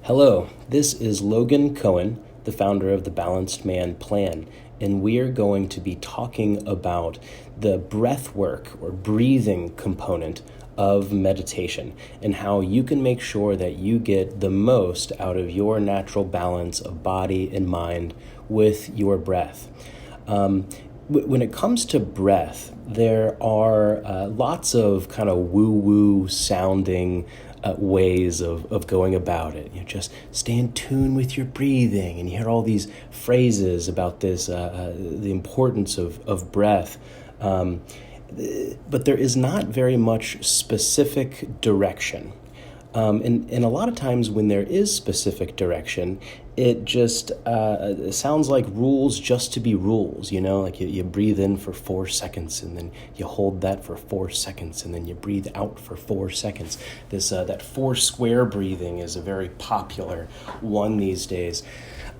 Hello, this is Logan Cohen, the founder of the Balanced Man Plan, and we are going to be talking about the breath work or breathing component of meditation and how you can make sure that you get the most out of your natural balance of body and mind with your breath. When it comes to breath, there are lots of kind of woo-woo sounding ways of going about it. You just stay in tune with your breathing, and you hear all these phrases about this, the importance of breath. But there is not very much specific direction. And a lot of times when there is specific direction, it just sounds like rules just to be rules, like you breathe in for 4 seconds and then you hold that for 4 seconds and then you breathe out for 4 seconds. That 4 square breathing is a very popular one these days.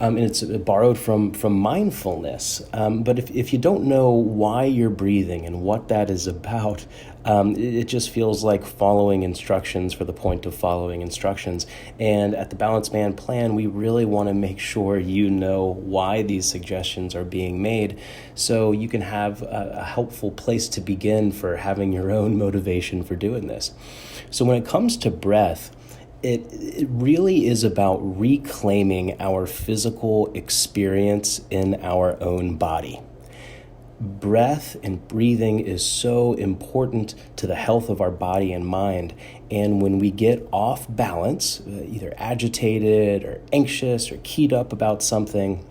And it's borrowed from mindfulness. But if you don't know why you're breathing and what that is about, it just feels like following instructions for the point of following instructions. And at the Balanced Man Plan, we really want to make sure you know why these suggestions are being made so you can have a helpful place to begin for having your own motivation for doing this. So when it comes to breath, it really is about reclaiming our physical experience in our own body. Breath and breathing is so important to the health of our body and mind. And when we get off balance, either agitated or anxious or keyed up about something,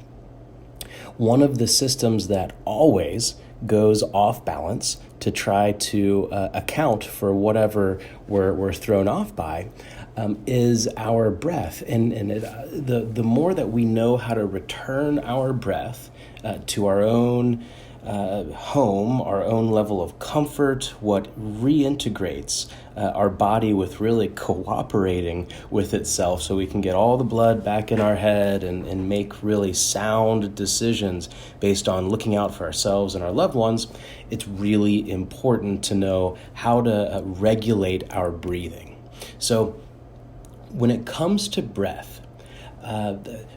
one of the systems that always goes off balance to try to account for whatever we're thrown off by is our breath. And the more that we know how to return our breath to our own home, our own level of comfort, what reintegrates our body with really cooperating with itself so we can get all the blood back in our head and make really sound decisions based on looking out for ourselves and our loved ones, it's really important to know how to regulate our breathing. So when it comes to breath,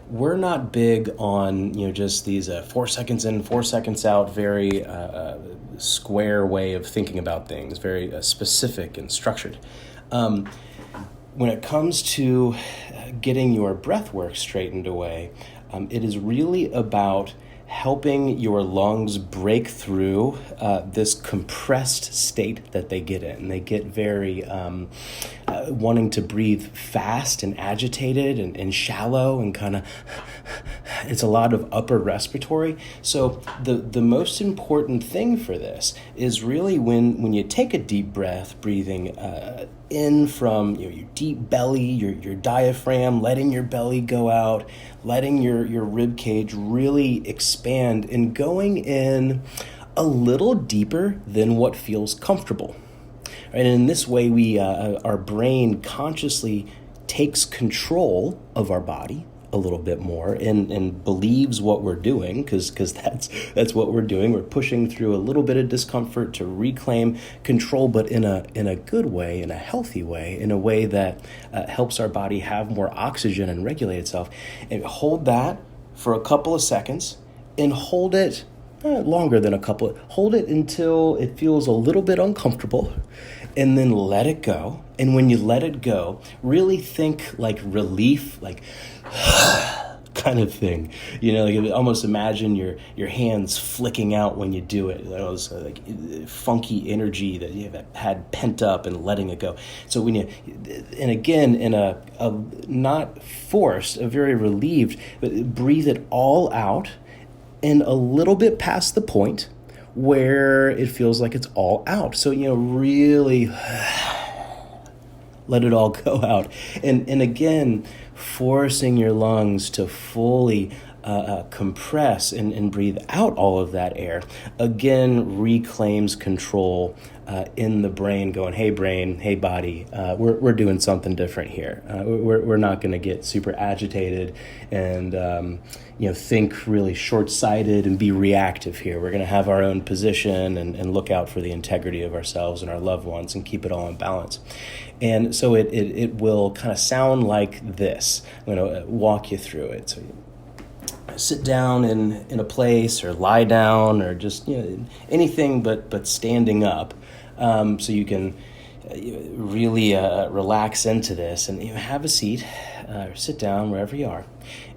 we're not big on just these 4 seconds in, 4 seconds out, very square way of thinking about things, very specific and structured. When it comes to getting your breath work straightened away, it is really about helping your lungs break through this compressed state that they get in. They get very wanting to breathe fast and agitated and shallow and kind of, it's a lot of upper respiratory. So the most important thing for this is really when you take a deep breath, breathing in from your deep belly, your diaphragm, letting your belly go out, letting your rib cage really expand and going in a little deeper than what feels comfortable. And in this way, our brain consciously takes control of our body a little bit more and believes what we're doing because that's what we're doing. We're pushing through a little bit of discomfort to reclaim control, but in a good way, in a healthy way, in a way that helps our body have more oxygen and regulate itself. And hold that for a couple of seconds and hold it longer than hold it until it feels a little bit uncomfortable, and then let it go. And when you let it go, really think like relief, like kind of thing. Like almost imagine your hands flicking out when you do it. Those like funky energy that you've had pent up and letting it go. So and again, in a not forced, a very relieved, but breathe it all out and a little bit past the point where it feels like it's all out. So, really let it all go out. And again, forcing your lungs to fully compress and breathe out all of that air, again reclaims control in the brain, going, hey brain, hey body, we're doing something different here. We're not going to get super agitated and think really short-sighted and be reactive here. We're going to have our own position and look out for the integrity of ourselves and our loved ones and keep it all in balance. And so it will kind of sound like this. I'm going to walk you through it. So sit down in a place, or lie down, or just anything but standing up, so you can really relax into this and have a seat, or sit down wherever you are.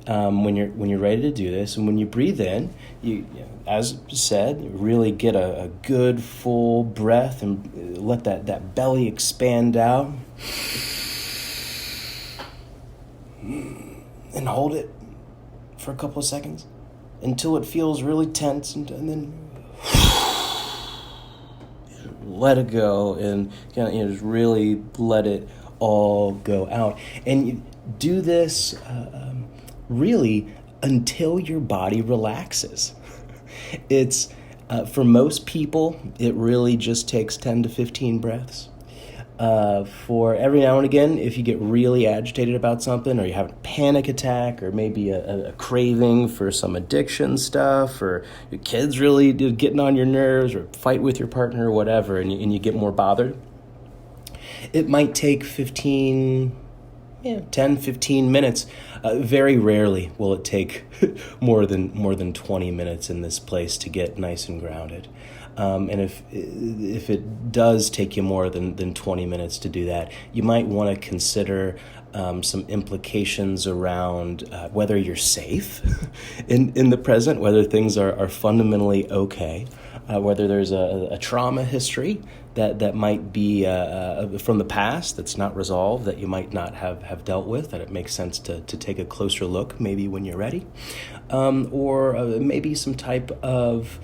When you're ready to do this, and when you breathe in, you as said, really get a good full breath and let that belly expand out, and hold it for a couple of seconds until it feels really tense, and then let it go and just really let it all go out. And you do this really until your body relaxes. It's for most people, it really just takes 10 to 15 breaths. For every now and again, if you get really agitated about something, or you have a panic attack, or maybe a craving for some addiction stuff, or your kids really getting on your nerves, or fight with your partner or whatever, and you get more bothered, it might take 10, 15 minutes. Very rarely will it take more than 20 minutes in this place to get nice and grounded. And if it does take you more than 20 minutes to do that, you might want to consider some implications around whether you're safe in the present, whether things are fundamentally okay, whether there's a trauma history that might be from the past that's not resolved, that you might not have dealt with, that it makes sense to take a closer look maybe when you're ready, or maybe some type of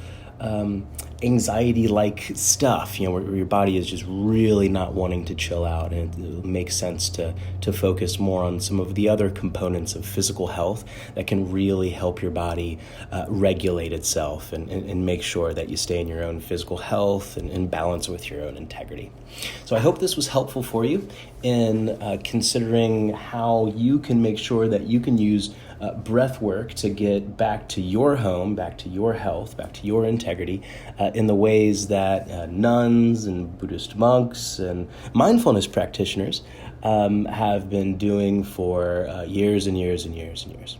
anxiety-like stuff, where your body is just really not wanting to chill out, and it makes sense to focus more on some of the other components of physical health that can really help your body regulate itself and make sure that you stay in your own physical health and in balance with your own integrity. So I hope this was helpful for you in considering how you can make sure that you can use breath work to get back to your home, back to your health, back to your integrity, in the ways that nuns and Buddhist monks and mindfulness practitioners have been doing for years and years and years and years.